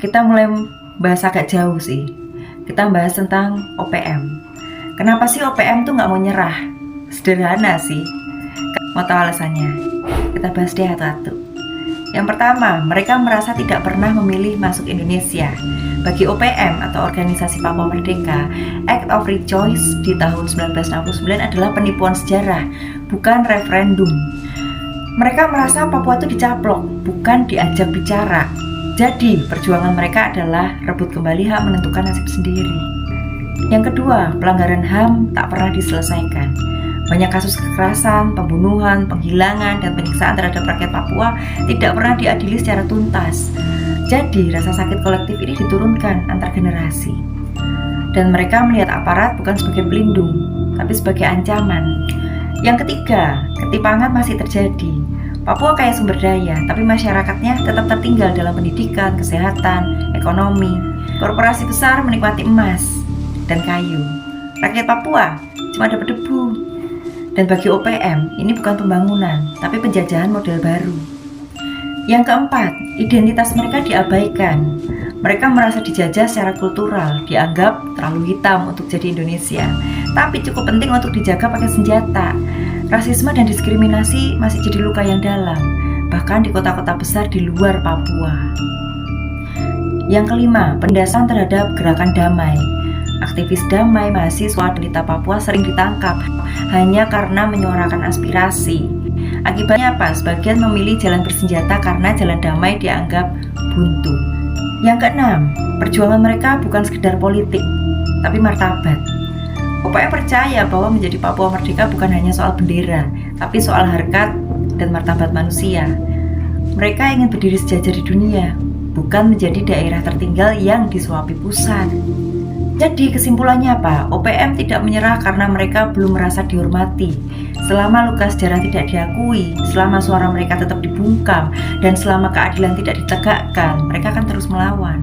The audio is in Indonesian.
Kita mulai bahas agak jauh sih. Kita bahas tentang OPM. Kenapa sih OPM tuh nggak mau nyerah? Sederhana sih. Mau tahu alasannya? Kita bahas deh satu-satu. Yang pertama, mereka merasa tidak pernah memilih masuk Indonesia. Bagi OPM atau Organisasi Papua Merdeka, Act of Rejoice di tahun 1969 adalah penipuan sejarah, bukan referendum. Mereka merasa Papua itu dicaplok, bukan diajak bicara. Jadi, perjuangan mereka adalah rebut kembali hak menentukan nasib sendiri. Yang kedua, pelanggaran HAM tak pernah diselesaikan. Banyak kasus kekerasan, pembunuhan, penghilangan, dan penyiksaan terhadap rakyat Papua tidak pernah diadili secara tuntas. Jadi, rasa sakit kolektif ini diturunkan antar generasi. Dan mereka melihat aparat bukan sebagai pelindung, tapi sebagai ancaman. Yang ketiga, ketimpangan masih terjadi. Papua kaya sumber daya, tapi masyarakatnya tetap tertinggal dalam pendidikan, kesehatan, ekonomi. Korporasi besar menikmati emas dan kayu. Rakyat Papua cuma dapat debu. Dan bagi OPM, ini bukan pembangunan, tapi penjajahan model baru. Yang keempat, identitas mereka diabaikan. Mereka merasa dijajah secara kultural, dianggap terlalu hitam untuk jadi Indonesia. Tapi cukup penting untuk dijaga pakai senjata. Rasisme dan diskriminasi masih jadi luka yang dalam, bahkan di kota-kota besar di luar Papua. Yang kelima, penindasan terhadap gerakan damai. Aktivis damai, mahasiswa, pelita Papua sering ditangkap hanya karena menyuarakan aspirasi. Akibatnya apa? Sebagian memilih jalan bersenjata karena jalan damai dianggap buntu. Yang keenam, perjuangan mereka bukan sekedar politik, tapi martabat. OPM percaya bahwa menjadi Papua Merdeka bukan hanya soal bendera, tapi soal harkat dan martabat manusia. Mereka ingin berdiri sejajar di dunia, bukan menjadi daerah tertinggal yang disuapi pusat. Jadi kesimpulannya apa? OPM tidak menyerah karena mereka belum merasa dihormati. Selama luka sejarah tidak diakui, selama suara mereka tetap dibungkam, dan selama keadilan tidak ditegakkan, mereka akan terus melawan.